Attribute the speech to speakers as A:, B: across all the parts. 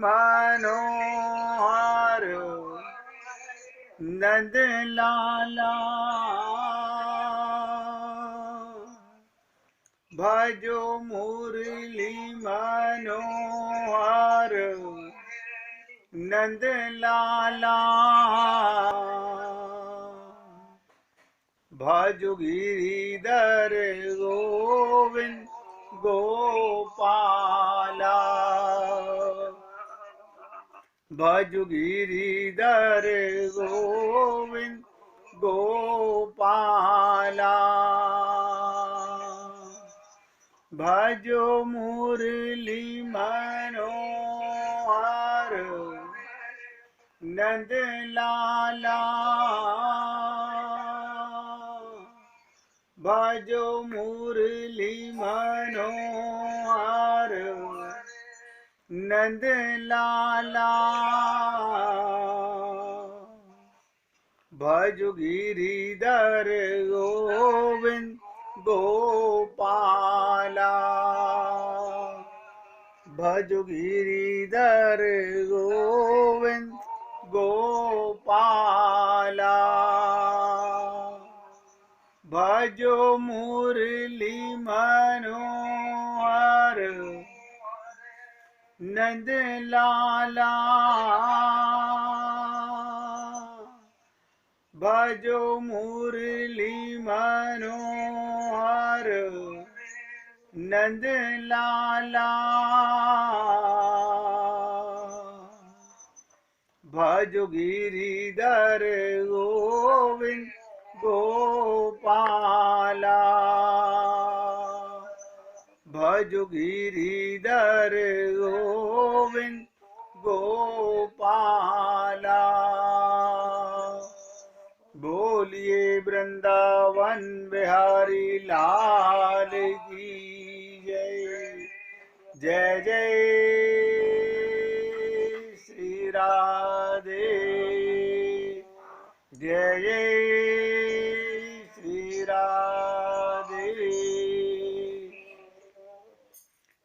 A: मनोहर नंद लाला भजो मुरली मनोहर नंद लाला भजो गिरिधर गोविंद गोपाला भजो गिरिधर गोविंद गोपाला भजो मुरली मनोहर नंद लाला भजो मुरली मनोहर नंद लाला भजो गिरिधर गोविंद गोपाला भजो गिरिधर गोविंद गोपाला भजो मुरली मनोहर नंद लाला भजो मुरली मनोहर नंद लाला भजो गिरिधर गोविंद गोपाला भजो गिरिधर गोविंद गोपाला बोलिए वृंदावन बिहारी लाल की जय जय जय श्री राधे जय जय श्री राधे।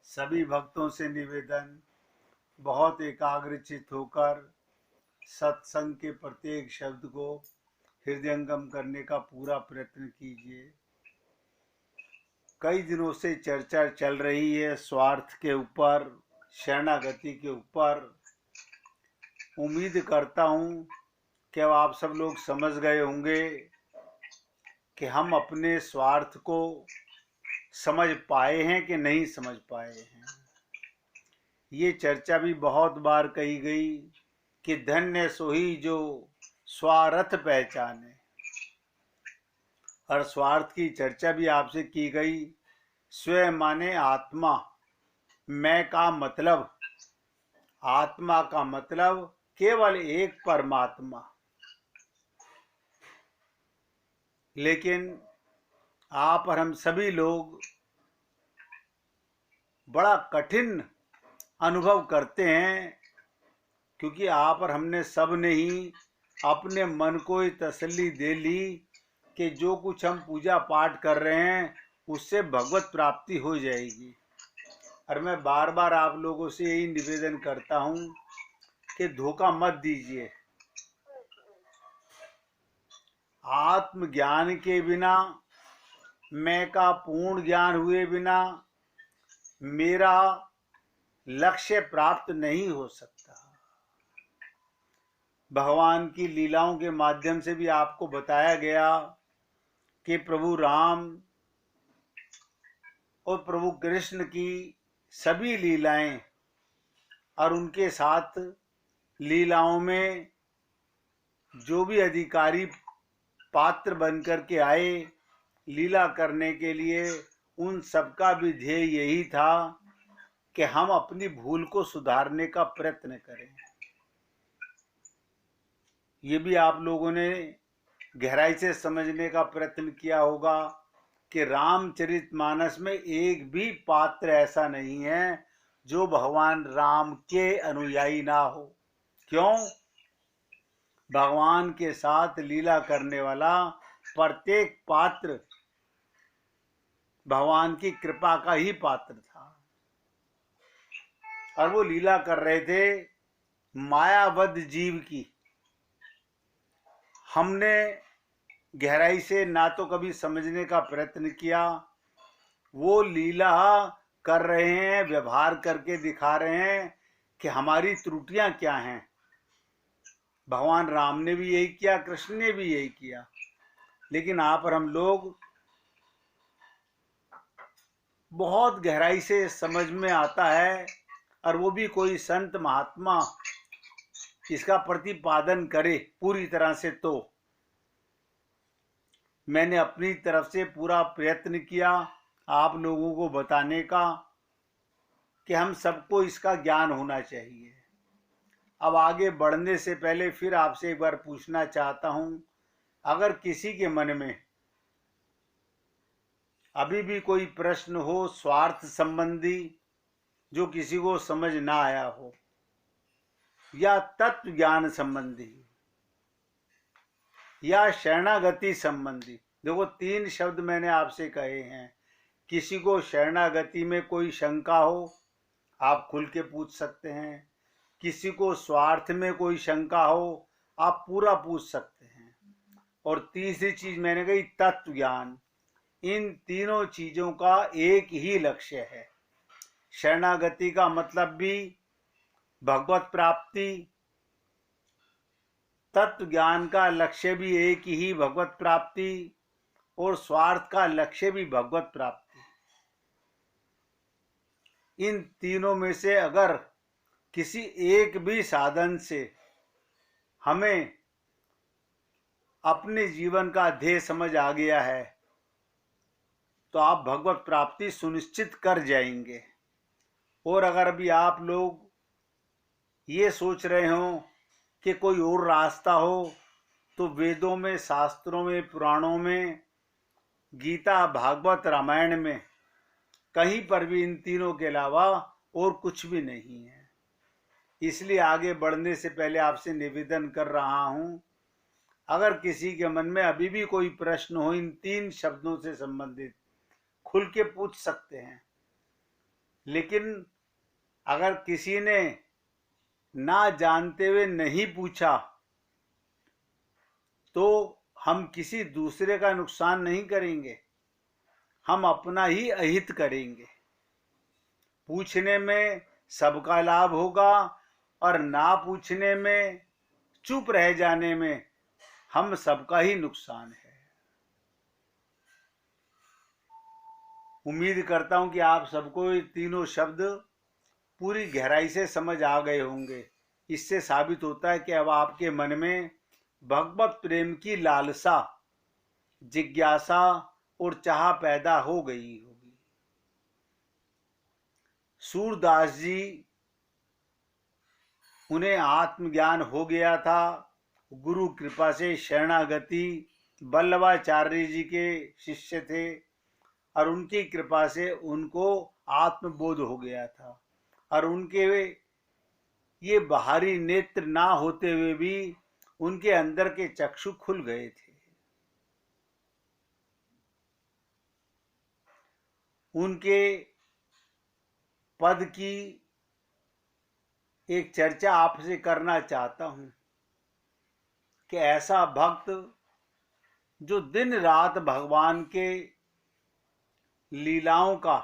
A: सभी भक्तों से निवेदन, बहुत एकाग्रचित होकर सत्संग के प्रत्येक शब्द को हृदयंगम करने का पूरा प्रयत्न कीजिए। कई दिनों से चर्चा चल रही है स्वार्थ के ऊपर, शरणागति के ऊपर। उम्मीद करता हूँ कि अब आप सब लोग समझ गए होंगे कि हम अपने स्वार्थ को समझ पाए हैं कि नहीं समझ पाए हैं। ये चर्चा भी बहुत बार कही गई कि धन्य सोही जो स्वार्थ पहचाने, और स्वार्थ की चर्चा भी आपसे की गई। स्वयं माने आत्मा, मैं का मतलब, आत्मा का मतलब केवल एक परमात्मा। लेकिन आप और हम सभी लोग बड़ा कठिन अनुभव करते हैं, क्योंकि आप और हमने सब ने ही अपने मन को ही तसल्ली दे ली कि जो कुछ हम पूजा पाठ कर रहे हैं उससे भगवत प्राप्ति हो जाएगी। और मैं बार बार आप लोगों से यही निवेदन करता हूँ कि धोखा मत दीजिए। आत्मज्ञान के बिना, मैं का पूर्ण ज्ञान हुए बिना मेरा लक्ष्य प्राप्त नहीं हो सकता। भगवान की लीलाओं के माध्यम से भी आपको बताया गया कि प्रभु राम और प्रभु कृष्ण की सभी लीलाएं और उनके साथ लीलाओं में जो भी अधिकारी पात्र बनकर के आए लीला करने के लिए, उन सबका भी ध्येय यही था कि हम अपनी भूल को सुधारने का प्रयत्न करें। ये भी आप लोगों ने गहराई से समझने का प्रयत्न किया होगा कि रामचरितमानस में एक भी पात्र ऐसा नहीं है जो भगवान राम के अनुयायी ना हो। क्यों? भगवान के साथ लीला करने वाला प्रत्येक पात्र भगवान की कृपा का ही पात्र था। और वो लीला कर रहे थे मायाबद्ध जीव की। हमने गहराई से ना तो कभी समझने का प्रयत्न किया, वो लीला कर रहे हैं, व्यवहार करके दिखा रहे हैं कि हमारी त्रुटियां क्या हैं। भगवान राम ने भी यही किया, कृष्ण ने भी यही किया, लेकिन यहाँ पर हम लोग बहुत गहराई से समझ में आता है, और वो भी कोई संत महात्मा इसका प्रतिपादन करे पूरी तरह से। तो मैंने अपनी तरफ से पूरा प्रयत्न किया आप लोगों को बताने का कि हम सबको इसका ज्ञान होना चाहिए। अब आगे बढ़ने से पहले फिर आपसे एक बार पूछना चाहता हूं, अगर किसी के मन में अभी भी कोई प्रश्न हो स्वार्थ संबंधी, जो किसी को समझ ना आया हो, या तत्व ज्ञान संबंधी, या शरणागति संबंधी, देखो 3 शब्द मैंने आपसे कहे हैं। किसी को शरणागति में कोई शंका हो, आप खुल के पूछ सकते हैं। किसी को स्वार्थ में कोई शंका हो, आप पूरा पूछ सकते हैं। और तीसरी चीज मैंने कही तत्व ज्ञान। इन तीनों चीजों का एक ही लक्ष्य है। शरणागति का मतलब भी भगवत प्राप्ति, तत्व ज्ञान का लक्ष्य भी एक ही भगवत प्राप्ति, और स्वार्थ का लक्ष्य भी भगवत प्राप्ति। इन तीनों में से अगर किसी एक भी साधन से हमें अपने जीवन का ध्येय समझ आ गया है, तो आप भगवत प्राप्ति सुनिश्चित कर जाएंगे। और अगर अभी आप लोग ये सोच रहे हो कि कोई और रास्ता हो, तो वेदों में, शास्त्रों में, पुराणों में, गीता, भागवत, रामायण में कहीं पर भी इन तीनों के अलावा और कुछ भी नहीं है। इसलिए आगे बढ़ने से पहले आपसे निवेदन कर रहा हूं, अगर किसी के मन में अभी भी कोई प्रश्न हो इन 3 शब्दों से संबंधित, खुल के पूछ सकते हैं। लेकिन अगर किसी ने ना जानते हुए नहीं पूछा, तो हम किसी दूसरे का नुकसान नहीं करेंगे, हम अपना ही अहित करेंगे। पूछने में सबका लाभ होगा, और ना पूछने में, चुप रह जाने में हम सबका ही नुकसान है। उम्मीद करता हूं कि आप सबको ये तीनों शब्द पूरी गहराई से समझ आ गए होंगे। इससे साबित होता है कि अब आपके मन में भगवत प्रेम की लालसा, जिज्ञासा और चाह पैदा हो गई होगी। सूरदास जी, उन्हें आत्मज्ञान हो गया था, गुरु कृपा से शरणागति, वल्लभाचार्य जी के शिष्य थे, और उनकी कृपा से उनको आत्मबोध हो गया था। और उनके ये बाहरी नेत्र ना होते हुए भी उनके अंदर के चक्षु खुल गए थे। उनके पद की एक चर्चा आपसे करना चाहता हूं कि ऐसा भक्त जो दिन रात भगवान के लीलाओं का,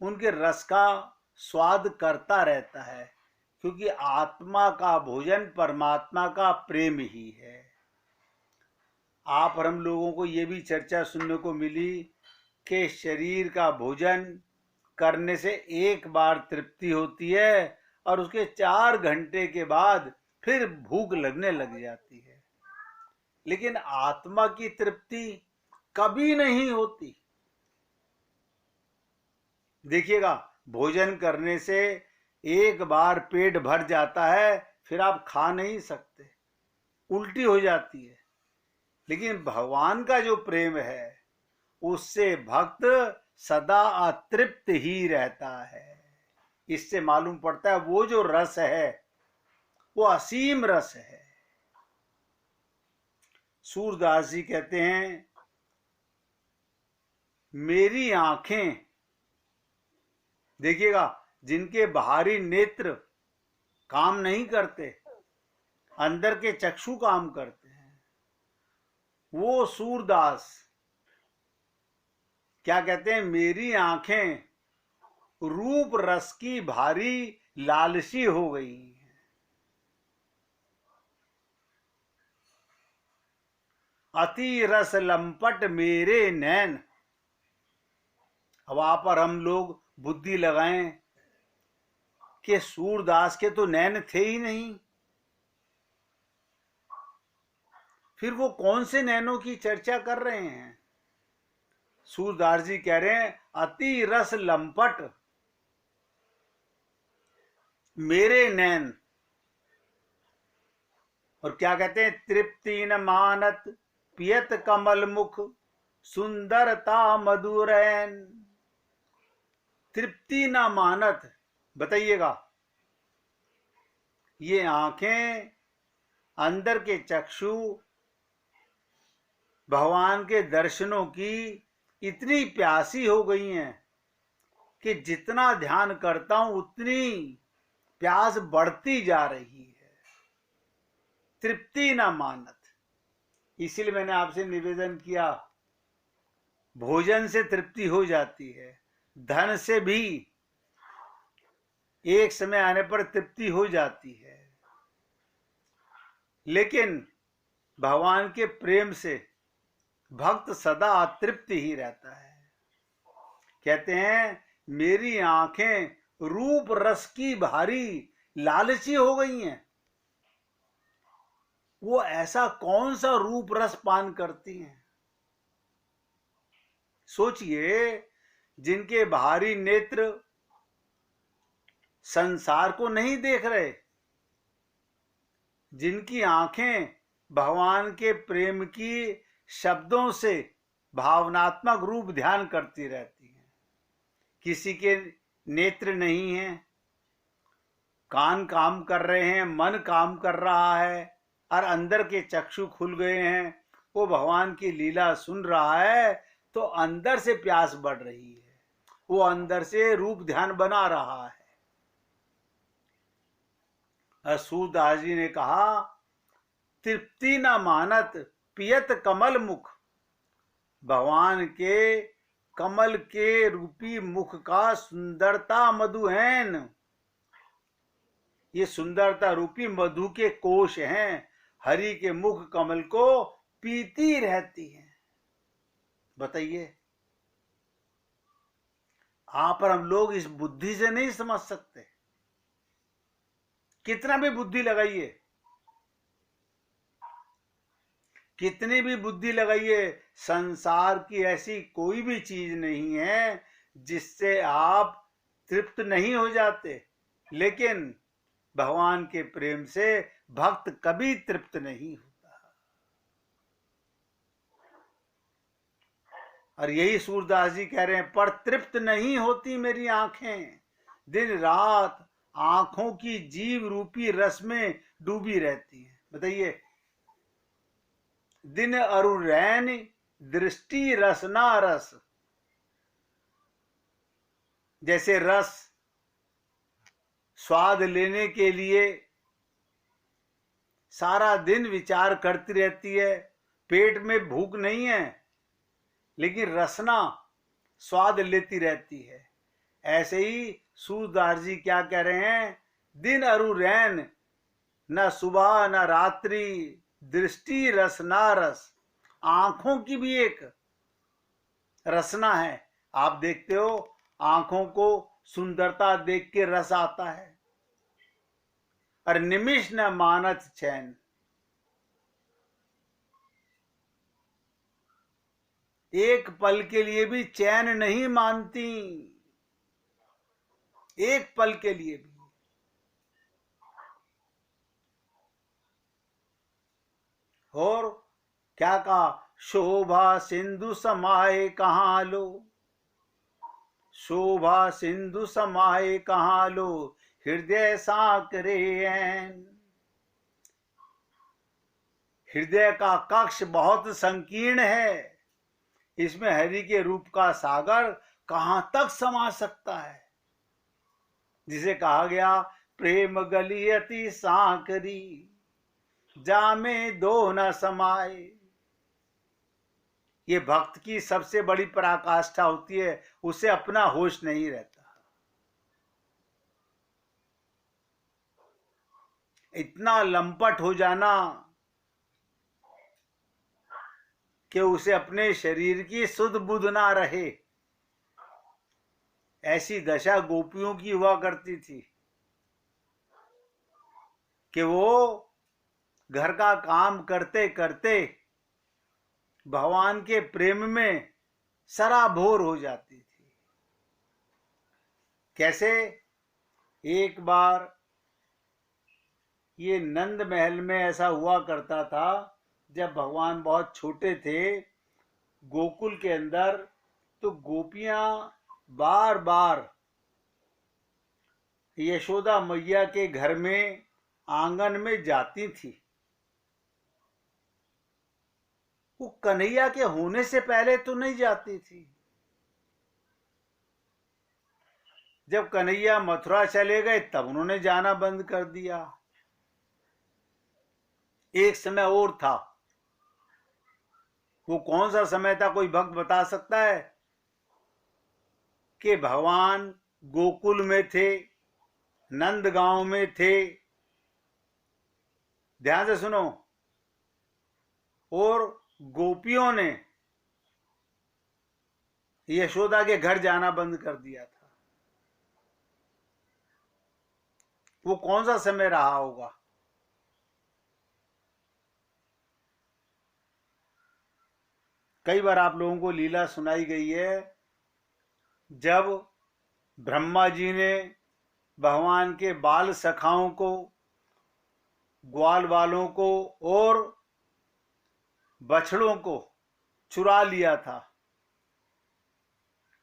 A: उनके रस का स्वाद करता रहता है, क्योंकि आत्मा का भोजन परमात्मा का प्रेम ही है। आप और हम लोगों को ये भी चर्चा सुनने को मिली कि शरीर का भोजन करने से एक बार तृप्ति होती है, और उसके 4 घंटे के बाद फिर भूख लगने लग जाती है। लेकिन आत्मा की तृप्ति कभी नहीं होती। देखिएगा, भोजन करने से एक बार पेट भर जाता है, फिर आप खा नहीं सकते, उल्टी हो जाती है। लेकिन भगवान का जो प्रेम है, उससे भक्त सदा अतृप्त ही रहता है। इससे मालूम पड़ता है वो जो रस है वो असीम रस है। सूरदास जी कहते हैं, मेरी आंखें, देखिएगा, जिनके बाहरी नेत्र काम नहीं करते, अंदर के चक्षु काम करते हैं, वो सूरदास क्या कहते हैं, मेरी आंखें रूप रस की भारी लालसी हो गई हैं। अति रस लंपट मेरे नैन। अब वहां पर हम लोग बुद्धि लगाएं कि सूरदास के तो नैन थे ही नहीं, फिर वो कौन से नैनों की चर्चा कर रहे हैं। सूरदास जी कह रहे हैं अति रस लंपट मेरे नैन, और क्या कहते हैं, तृप्ति न मानत पियत कमल मुख सुंदरता मधुरैन। तृप्ति न मानत, बताइएगा, ये आंखें, अंदर के चक्षु भगवान के दर्शनों की इतनी प्यासी हो गई हैं कि जितना ध्यान करता हूं उतनी प्यास बढ़ती जा रही है। तृप्ति ना मानत, इसीलिए मैंने आपसे निवेदन किया, भोजन से तृप्ति हो जाती है, धन से भी एक समय आने पर तृप्ति हो जाती है, लेकिन भगवान के प्रेम से भक्त सदा अतृप्त ही रहता है। कहते हैं मेरी आंखें रूप रस की भारी लालची हो गई हैं। वो ऐसा कौन सा रूप रस पान करती हैं? सोचिए, जिनके बाहरी नेत्र संसार को नहीं देख रहे, जिनकी आंखें भगवान के प्रेम की शब्दों से भावनात्मक रूप ध्यान करती रहती हैं। किसी के नेत्र नहीं हैं, कान काम कर रहे हैं, मन काम कर रहा है, और अंदर के चक्षु खुल गए हैं, वो भगवान की लीला सुन रहा है, तो अंदर से प्यास बढ़ रही है, वो अंदर से रूप ध्यान बना रहा है। सूरदास जी ने कहा तृप्ति न मानत पियत कमल मुख, भगवान के कमल के रूपी मुख का सुंदरता मधुहैन। ये सुंदरता रूपी मधु के कोश हैं, हरि के मुख कमल को पीती रहती हैं। बताइए, आप और हम लोग इस बुद्धि से नहीं समझ सकते, कितना भी बुद्धि लगाइए, कितनी भी बुद्धि लगाइए, संसार की ऐसी कोई भी चीज नहीं है जिससे आप तृप्त नहीं हो जाते, लेकिन भगवान के प्रेम से भक्त कभी तृप्त नहीं होता। और यही सूरदास जी कह रहे हैं, पर तृप्त नहीं होती मेरी आंखें, दिन रात आंखों की जीव रूपी रस में डूबी रहती हैं। बताइए, दिन अरुरैन दृष्टि रसना रस। जैसे रस स्वाद लेने के लिए सारा दिन विचार करती रहती है, पेट में भूख नहीं है लेकिन रसना स्वाद लेती रहती है, ऐसे ही सूरदास जी क्या कह रहे हैं, दिन अरुरैन, न सुबह न रात्रि, दृष्टि रसना रस। आंखों की भी एक रसना है। आप देखते हो, आंखों को सुंदरता देख के रस आता है, और निमिष न मानत चैन। एक पल के लिए भी चैन नहीं मानती, एक पल के लिए भी। और क्या कहा, शोभा सिंधु समाये कहाँ लो, शोभा सिंधु समाये कहाँ लो, हृदय साकरे ऐन। हृदय का कक्ष बहुत संकीर्ण है, इसमें हरि के रूप का सागर कहां तक समा सकता है। जिसे कहा गया प्रेम गली अति सांकरी, जामे दो न समाए। ये भक्त की सबसे बड़ी पराकाष्ठा होती है, उसे अपना होश नहीं रहता। इतना लंपट हो जाना कि उसे अपने शरीर की सुध बुध ना रहे, ऐसी दशा गोपियों की हुआ करती थी कि वो घर का काम करते करते भगवान के प्रेम में सराबोर हो जाती थी। कैसे? एक बार ये नंद महल में ऐसा हुआ करता था, जब भगवान बहुत छोटे थे गोकुल के अंदर, तो गोपियां बार बार यशोदा मैया के घर में आंगन में जाती थी। वो कन्हैया के होने से पहले तो नहीं जाती थी। जब कन्हैया मथुरा चले गए तब उन्होंने जाना बंद कर दिया। एक समय और था, वो कौन सा समय था कोई भक्त बता सकता है? कि भगवान गोकुल में थे, नंदगांव में थे, ध्यान से सुनो, और गोपियों ने यशोदा के घर जाना बंद कर दिया था। वो कौन सा समय रहा होगा? कई बार आप लोगों को लीला सुनाई गई है, जब ब्रह्मा जी ने भगवान के बाल सखाओं को, ग्वाल वालों को और बछड़ों को चुरा लिया था।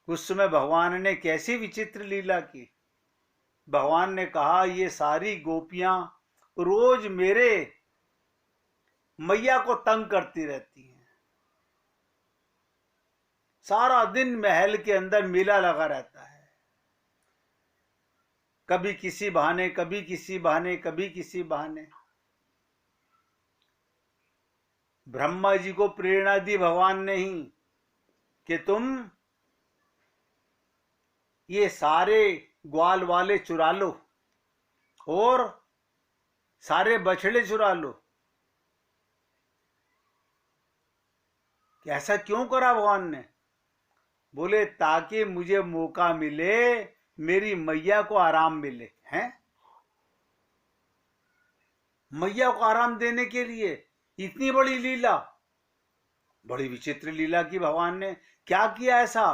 A: उस समय भगवान ने कैसी विचित्र लीला की। भगवान ने कहा ये सारी गोपियां रोज मेरे मैया को तंग करती रहती हैं। सारा दिन महल के अंदर मेला लगा रहता है, कभी किसी बहाने, कभी किसी बहाने, कभी किसी बहाने। ब्रह्मा जी को प्रेरणा दी भगवान ने ही कि तुम ये सारे ग्वाल वाले चुरा लो और सारे बछड़े चुरा लो। ऐसा क्यों करा भगवान ने? बोले ताकि मुझे मौका मिले, मेरी मैया को आराम मिले। हैं? मैया को आराम देने के लिए इतनी बड़ी लीला, बड़ी विचित्र लीला की भगवान ने। क्या किया ऐसा?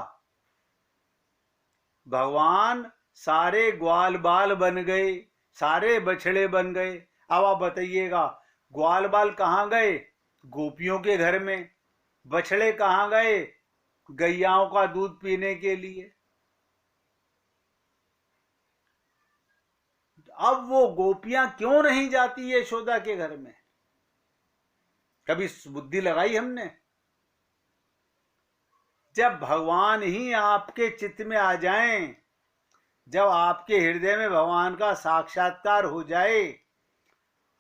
A: भगवान सारे ग्वाल बाल बन गए, सारे बछड़े बन गए। अब आप बताइएगा, ग्वाल बाल कहाँ गए? गोपियों के घर में। बछड़े कहाँ गए? गैयाओं का दूध पीने के लिए। अब वो गोपियां क्यों नहीं जाती यशोदा के घर में? कभी बुद्धि लगाई हमने? जब भगवान ही आपके चित्त में आ जाएं, जब आपके हृदय में भगवान का साक्षात्कार हो जाए,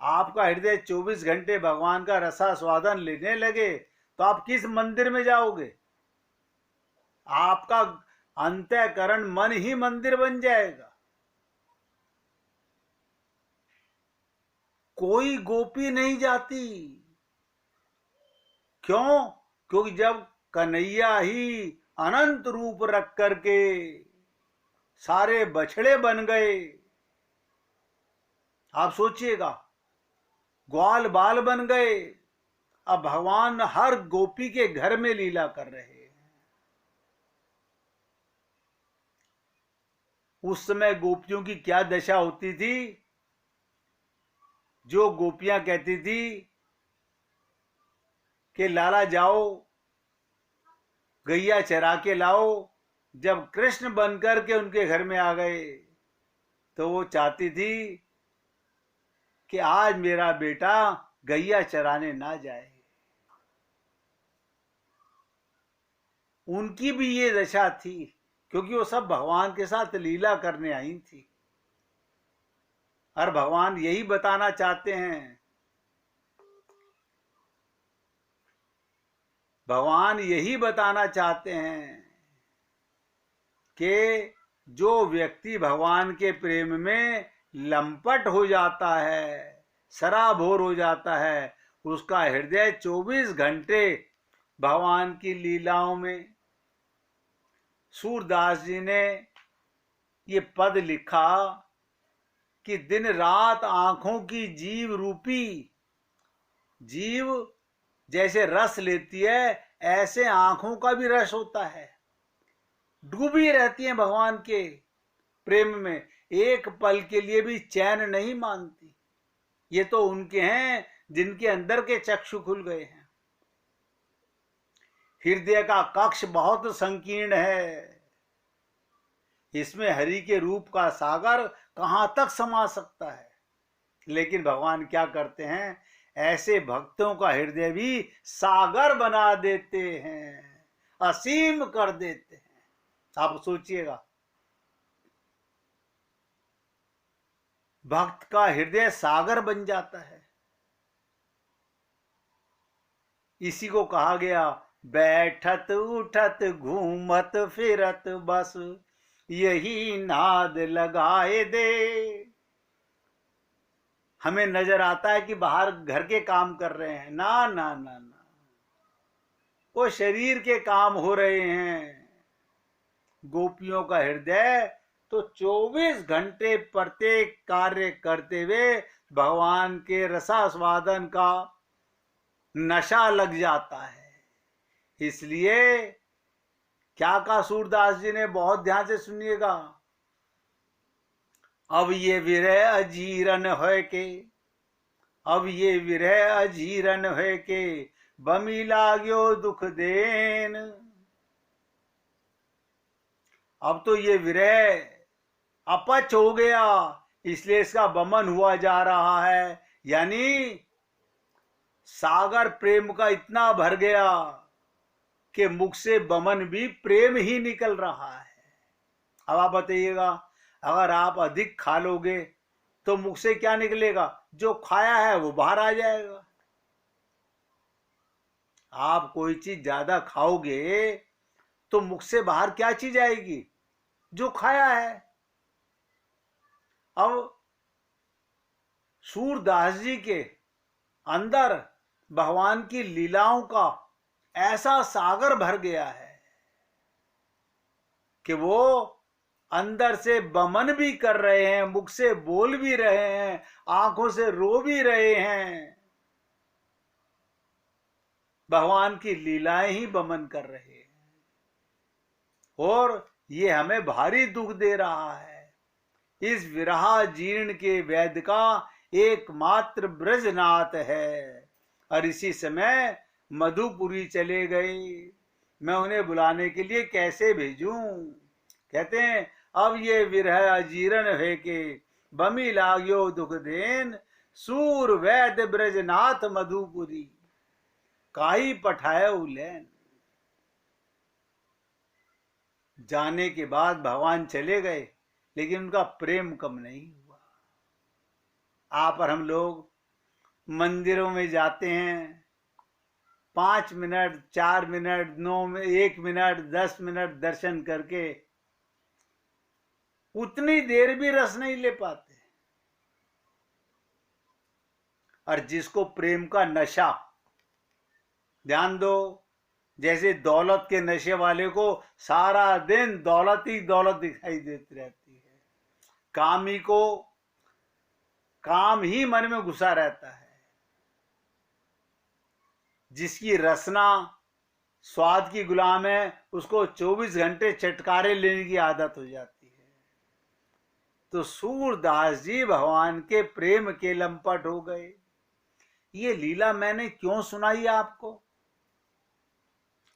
A: आपका हृदय 24 घंटे भगवान का रसास्वादन लेने लगे, तो आप किस मंदिर में जाओगे? आपका अंतःकरण मन ही मंदिर बन जाएगा। कोई गोपी नहीं जाती। क्यों? क्योंकि जब कन्हैया ही अनंत रूप रख करके सारे बछड़े बन गए, आप सोचिएगा, ग्वाल बाल बन गए, अब भगवान हर गोपी के घर में लीला कर रहे हैं। उस समय गोपियों की क्या दशा होती थी? जो गोपियां कहती थी कि लाला जाओ गैया चरा के लाओ, जब कृष्ण बनकर के उनके घर में आ गए तो वो चाहती थी कि आज मेरा बेटा गैया चराने ना जाए। उनकी भी ये दशा थी, क्योंकि वो सब भगवान के साथ लीला करने आई थी। और भगवान यही बताना चाहते हैं, भगवान यही बताना चाहते हैं कि जो व्यक्ति भगवान के प्रेम में लंपट हो जाता है, सराबोर हो जाता है, उसका हृदय 24 घंटे भगवान की लीलाओं में। सूरदास जी ने ये पद लिखा कि दिन रात आंखों की जीव रूपी, जीव जैसे रस लेती है ऐसे आंखों का भी रस होता है, डूबी रहती हैं भगवान के प्रेम में, एक पल के लिए भी चैन नहीं मानती। ये तो उनके हैं जिनके अंदर के चक्षु खुल गए हैं। हृदय का कक्ष बहुत संकीर्ण है, इसमें हरि के रूप का सागर कहां तक समा सकता है। लेकिन भगवान क्या करते हैं, ऐसे भक्तों का हृदय भी सागर बना देते हैं, असीम कर देते हैं। आप सोचिएगा, भक्त का हृदय सागर बन जाता है। इसी को कहा गया, बैठत उठत घूमत फिरत बस यही नाद लगाए दे। हमें नजर आता है कि बाहर घर के काम कर रहे हैं, ना ना ना ना, वो शरीर के काम हो रहे हैं। गोपियों का हृदय तो 24 घंटे प्रत्येक कार्य करते हुए भगवान के रसास्वादन का नशा लग जाता है। इसलिए क्या कहा सूरदास जी ने, बहुत ध्यान से सुनिएगा, अब ये विरह अजीरन है के, अब ये विरह अजीरन है के, बमी लाग्यो दुख देन। अब तो ये विरह अपच हो गया, इसलिए इसका बमन हुआ जा रहा है। यानी सागर प्रेम का इतना भर गया कि मुख से बमन भी प्रेम ही निकल रहा है। अब आप बताइएगा, अगर आप अधिक खा लोगे तो मुख से क्या निकलेगा, जो खाया है वो बाहर आ जाएगा। आप कोई चीज ज्यादा खाओगे तो मुख से बाहर क्या चीज आएगी, जो खाया है। अब सूरदास जी के अंदर भगवान की लीलाओं का ऐसा सागर भर गया है कि वो अंदर से बमन भी कर रहे हैं, मुख से बोल भी रहे हैं, आंखों से रो भी रहे हैं। भगवान की लीलाएं ही बमन कर रहे हैं, और ये हमें भारी दुख दे रहा है। इस विरहा जीर्ण के वैद्य का एकमात्र ब्रजनाथ है, और इसी समय मधुपुरी चले गए। मैं उन्हें बुलाने के लिए कैसे भेजूं। कहते हैं, अब ये विरह अजीर्ण है के, बमी लाग्यो दुख देन, सूर वैद्य ब्रजनाथ मधुपुरी, काई पठाए उलैन। जाने के बाद भगवान चले गए, लेकिन उनका प्रेम कम नहीं हुआ। आप और हम लोग मंदिरों में जाते हैं, 5 मिनट, 4 मिनट, 1 मिनट, 10 मिनट दर्शन करके उतनी देर भी रस नहीं ले पाते। और जिसको प्रेम का नशा, ध्यान दो, जैसे दौलत के नशे वाले को सारा दिन दौलत ही दौलत दिखाई देती रहती है, कामी को काम ही मन में घुसा रहता है, जिसकी रसना स्वाद की गुलाम है उसको 24 घंटे चटकारे लेने की आदत हो जाती है। तो सूरदास जी भगवान के प्रेम के लंपट हो गए। ये लीला मैंने क्यों सुनाई आपको,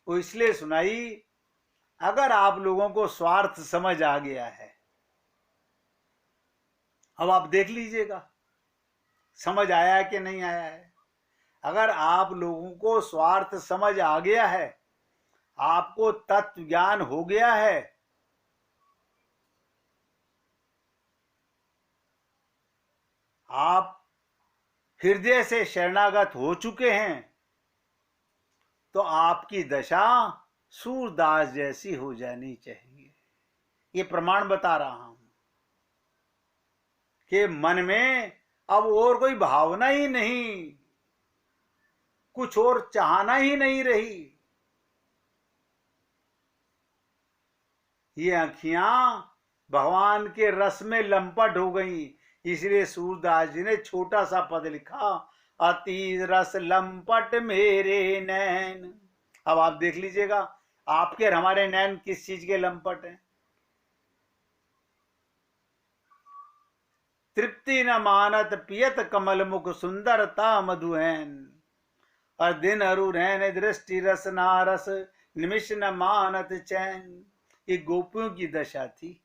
A: वो इसलिए सुनाई, अगर आप लोगों को स्वार्थ समझ आ गया है, अब आप देख लीजिएगा समझ आया है कि नहीं आया है। अगर आप लोगों को स्वार्थ समझ आ गया है, आपको तत्व ज्ञान हो गया है, आप हृदय से शरणागत हो चुके हैं तो आपकी दशा सूरदास जैसी हो जानी चाहिए। ये प्रमाण बता रहा हूं कि मन में अब और कोई भावना ही नहीं, कुछ और चाहना ही नहीं रही। ये आँखियां भगवान के रस में लंपट हो गई। इसलिए सूरदास जी ने छोटा सा पद लिखा, अति रस लंपट मेरे नैन। अब आप देख लीजिएगा आपके और हमारे नैन किस चीज के लंपट हैं। तृप्ति न मानत पियत कमल मुख सुंदरता मधुहैन, और दिन अरु रहन दृष्टि रस नारस निमिष न मानत चैन। ये गोपियों की दशा थी।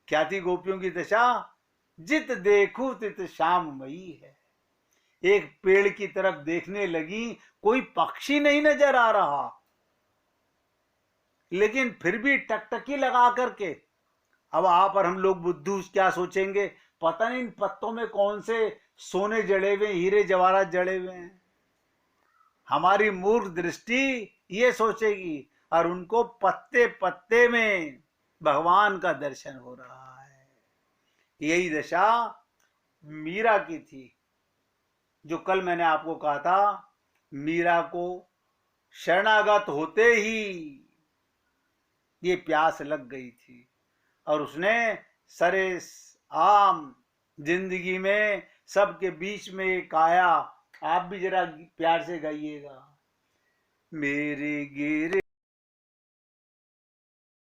A: क्या थी गोपियों की दशा? जित देखूं तित श्याममयी है। एक पेड़ की तरफ देखने लगी, कोई पक्षी नहीं नजर आ रहा, लेकिन फिर भी टकटकी लगा करके। अब आप और हम लोग बुद्धू क्या सोचेंगे, पता नहीं इन पत्तों में कौन से सोने जड़े हुए, हीरे जवाहरात जड़े हुए हैं। हमारी मूर्ख दृष्टि ये सोचेगी, और उनको पत्ते पत्ते में भगवान का दर्शन हो रहा है। यही दशा मीरा की थी, जो कल मैंने आपको कहा था। मीरा को शरणागत होते ही ये प्यास लग गई थी, और उसने सरे आम जिंदगी में सबके बीच में एक आया। आप भी जरा प्यार से गाइएगा, मेरे गिर